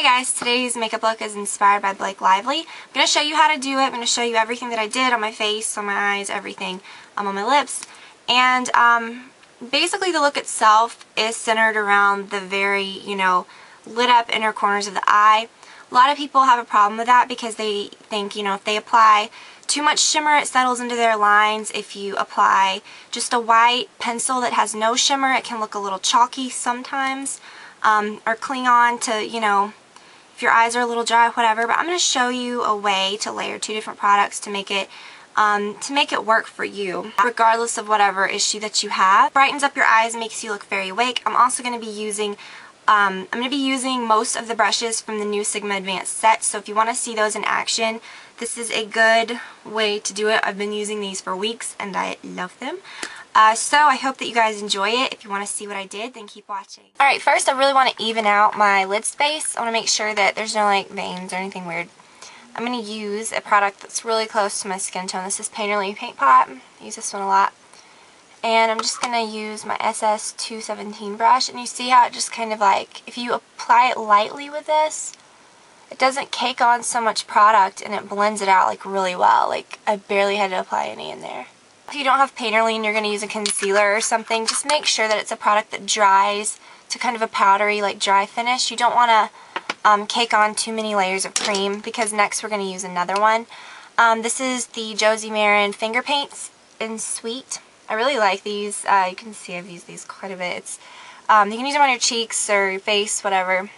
guys, today's makeup look is inspired by Blake Lively. I'm going to show you how to do it. I'm going to show you everything that I did on my face, on my eyes, everything on my lips. And basically the look itself is centered around the very, lit up inner corners of the eye. A lot of people have a problem with that because they think, if they apply too much shimmer, it settles into their lines. If you apply just a white pencil that has no shimmer, it can look a little chalky sometimes. Or cling on to, if your eyes are a little dry, whatever. But I'm going to show you a way to layer two different products to make it work for you, regardless of whatever issue that you have. Brightens up your eyes and makes you look very awake. I'm also going to be using most of the brushes from the new Sigma Advanced set, so if you want to see those in action, this is a good way to do it. I've been using these for weeks and I love them. So I hope that you guys enjoy it. If you want to see what I did, then keep watching. Alright, first I really want to even out my lid space. I want to make sure that there's no veins or anything weird. I'm going to use a product that's really close to my skin tone. This is Painterly Paint Pot. I use this one a lot. And I'm just going to use my SS217 brush. And you see how it just kind of if you apply it lightly with this, it doesn't cake on so much product and it blends it out really well. I barely had to apply any in there. If you don't have Painterly and you're going to use a concealer or something, just make sure that it's a product that dries to kind of a powdery, dry finish. You don't want to cake on too many layers of cream because next we're going to use another one. This is the Josie Maran Finger Paints in Sweet. I really like these. You can see I've used these quite a bit. You can use them on your cheeks or your face, whatever.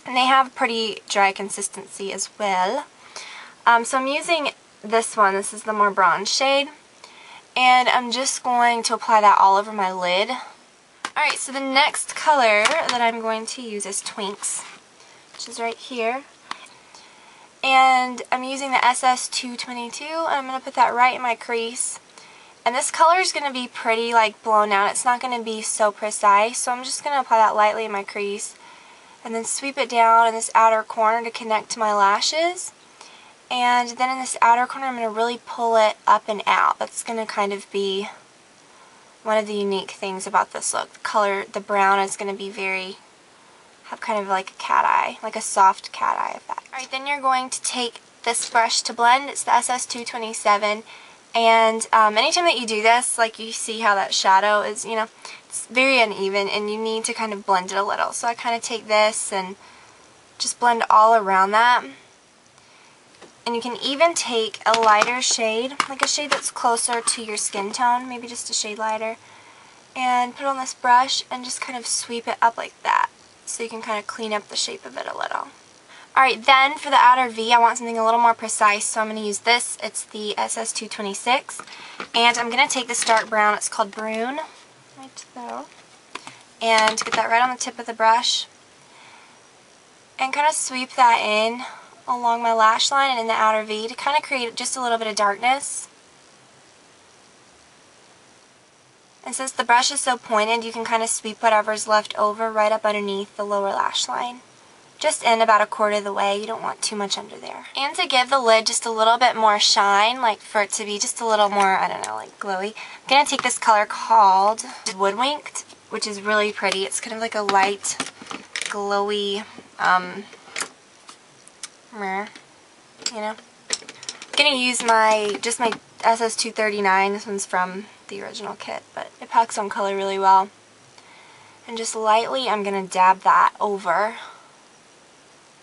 And they have pretty dry consistency as well. So I'm using this one. This is the more bronze shade. And I'm just going to apply that all over my lid. Alright, so the next color that I'm going to use is Twinks, which is right here. And I'm using the SS222, and I'm going to put that right in my crease. And this color is going to be pretty blown out. It's not going to be so precise, so I'm just going to apply that lightly in my crease. And then sweep it down in this outer corner to connect to my lashes. And then in this outer corner, I'm going to really pull it up and out. That's going to kind of be one of the unique things about this look. The color, the brown, is going to be have kind of like a cat eye, like a soft cat eye effect. Alright, then you're going to take this brush to blend. It's the SS227. And anytime that you do this, you see how that shadow is, it's very uneven and you need to kind of blend it a little. So I kind of take this and just blend all around that. And you can even take a lighter shade, a shade that's closer to your skin tone, maybe just a shade lighter, and put on this brush and just kind of sweep it up like that. So you can kind of clean up the shape of it a little. Alright, then for the outer V, I want something a little more precise, so I'm going to use this. It's the SS226. And I'm going to take this dark brown, it's called Brune, right there, and get that right on the tip of the brush. And kind of sweep that in along my lash line and in the outer V to kind of create just a little bit of darkness. And since the brush is so pointed, you can kind of sweep whatever's left over right up underneath the lower lash line. Just in about a quarter of the way. You don't want too much under there. And to give the lid just a little bit more shine, for it to be just a little more, I don't know, glowy, I'm going to take this color called Woodwinked, which is really pretty. It's kind of like a light, glowy, I'm going to use my SS239. This one's from the original kit, but it packs on color really well. And just lightly, I'm going to dab that over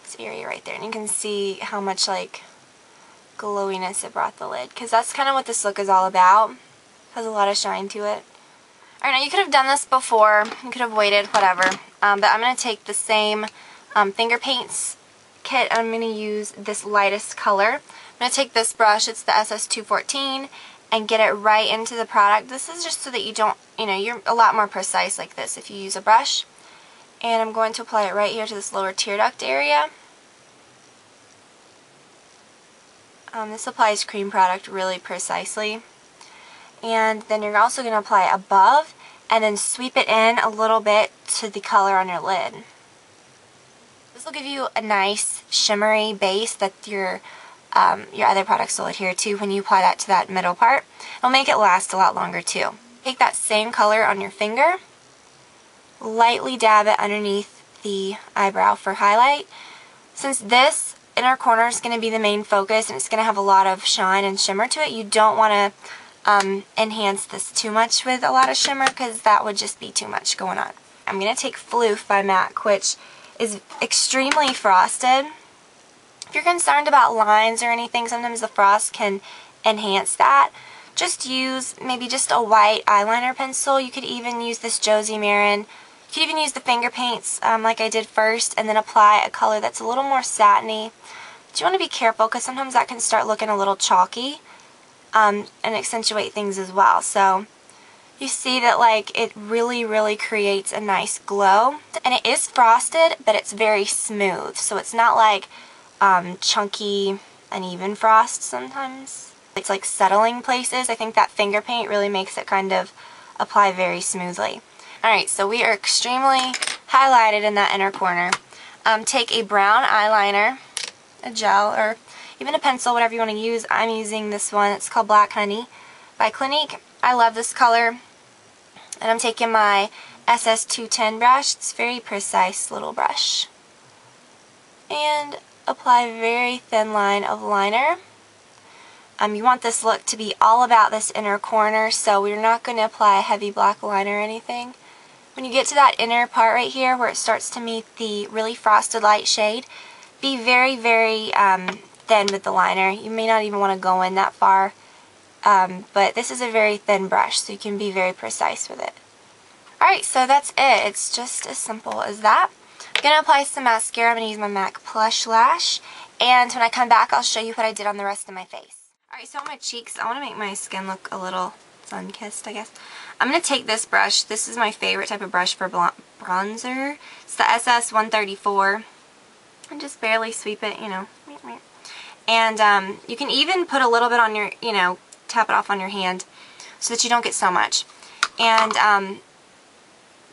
this area right there. And you can see how much, glowiness it brought the lid. Because that's kind of what this look is all about. It has a lot of shine to it. Alright, now you could have done this before. You could have waited, whatever. But I'm going to take the same finger paints kit. I'm going to use this lightest color. I'm going to take this brush, it's the SS214, and get it right into the product. This is just so that you don't, you're a lot more precise like this if you use a brush. And I'm going to apply it right here to this lower tear duct area. This applies cream product really precisely. And then you're also going to apply it above and then sweep it in a little bit to the color on your lid. This will give you a nice shimmery base that your other products will adhere to when you apply that to that middle part. It'll make it last a lot longer too. Take that same color on your finger, lightly dab it underneath the eyebrow for highlight. Since this inner corner is going to be the main focus and it's going to have a lot of shine and shimmer to it, you don't want to enhance this too much with a lot of shimmer because that would just be too much going on. I'm going to take Floof by MAC, which is extremely frosted. If you're concerned about lines or anything, sometimes the frost can enhance that. Just use maybe just a white eyeliner pencil. You could even use this Josie Marin. You could even use the finger paints like I did first, and then apply a color that's a little more satiny. But you want to be careful because sometimes that can start looking a little chalky and accentuate things as well. So you see that like it really creates a nice glow. And it is frosted, but it's very smooth. So it's not like chunky, uneven frost sometimes. It's like settling places. I think that finger paint really makes it kind of apply very smoothly. Alright, so we are extremely highlighted in that inner corner. Take a brown eyeliner, a gel, or even a pencil, whatever you want to use. I'm using this one. It's called Black Honey by Clinique. I love this color. And I'm taking my SS210 brush. It's a very precise little brush. And apply a very thin line of liner. You want this look to be all about this inner corner, so we're not going to apply a heavy black liner or anything. When you get to that inner part right here where it starts to meet the really frosted light shade, be very thin with the liner. You may not even want to go in that far, but this is a very thin brush, so you can be very precise with it. Alright, so that's it. It's just as simple as that. I'm going to apply some mascara. I'm going to use my MAC Plush Lash, and when I come back I'll show you what I did on the rest of my face. Alright, so on my cheeks, I want to make my skin look a little sun-kissed, I guess. I'm going to take this brush. This is my favorite type of brush for bronzer. It's the SS134. And just barely sweep it, you know. And you can even put a little bit on your, you know, tap it off on your hand so that you don't get so much. And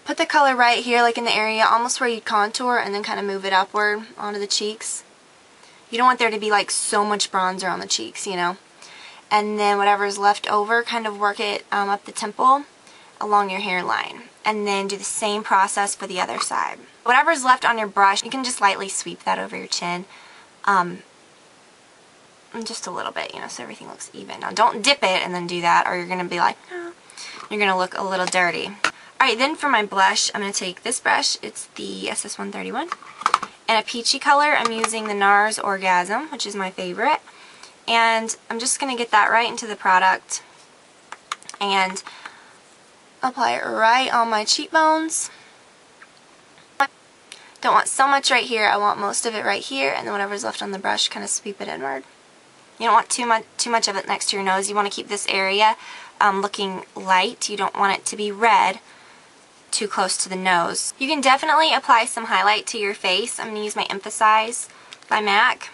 put the color right here, like in the area almost where you contour, and then kind of move it upward onto the cheeks. You don't want there to be like so much bronzer on the cheeks, you know. And then whatever's left over, kind of work it up the temple along your hairline. And then do the same process for the other side. Whatever's left on your brush, you can just lightly sweep that over your chin. Just a little bit, you know, so everything looks even. Now don't dip it and then do that, or you're going to be like, oh, you're going to look a little dirty. Alright, then for my blush, I'm going to take this brush. It's the SS131. And a peachy color, I'm using the NARS Orgasm, which is my favorite. And I'm just going to get that right into the product and apply it right on my cheekbones. Don't want so much right here, I want most of it right here, and then whatever's left on the brush, kind of sweep it inward. You don't want too much of it next to your nose. You want to keep this area looking light. You don't want it to be red too close to the nose. You can definitely apply some highlight to your face. I'm going to use my Emphasize by MAC.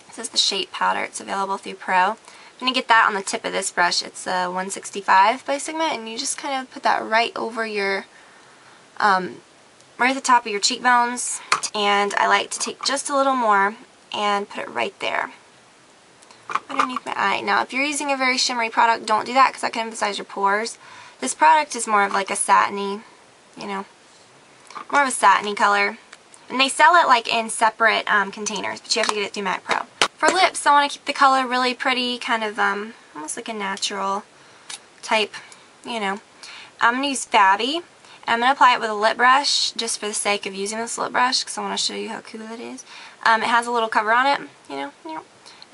This is the shape powder. It's available through Pro. I'm going to get that on the tip of this brush. It's a 165 by Sigma, and you just kind of put that right over your, right at the top of your cheekbones. And I like to take just a little more and put it right there underneath my eye. Now, if you're using a very shimmery product, don't do that because that can emphasize your pores. This product is more of like a satiny, you know, more of a satiny color. And they sell it like in separate containers, but you have to get it through MAC Pro. For lips, I want to keep the color really pretty, kind of almost like a natural type, you know. I'm going to use Fabby, and I'm going to apply it with a lip brush just for the sake of using this lip brush because I want to show you how cool it is. It has a little cover on it, you know,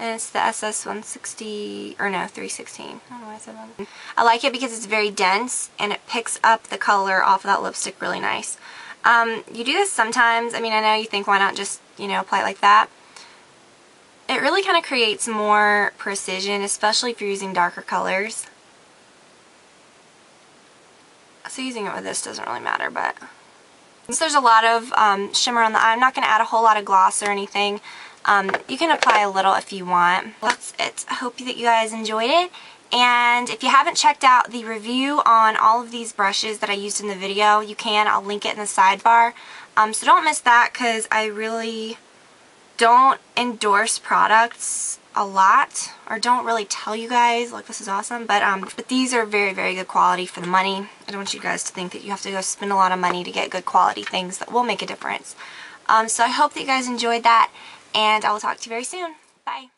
and it's the SS160, or no, 316. I don't know why I said that. I like it because it's very dense and it picks up the color off of that lipstick really nice. You do this sometimes. I mean, I know you think, why not just, you know, apply it like that? It really kind of creates more precision, especially if you're using darker colors. So using it with this doesn't really matter, but since there's a lot of shimmer on the eye, I'm not going to add a whole lot of gloss or anything. You can apply a little if you want. That's it. I hope that you guys enjoyed it. And if you haven't checked out the review on all of these brushes that I used in the video, you can. I'll link it in the sidebar. So don't miss that because I really don't endorse products a lot, or don't really tell you guys like this is awesome, but these are very good quality for the money. I don't want you guys to think that you have to go spend a lot of money to get good quality things that will make a difference. So I hope that you guys enjoyed that, and I will talk to you very soon. Bye.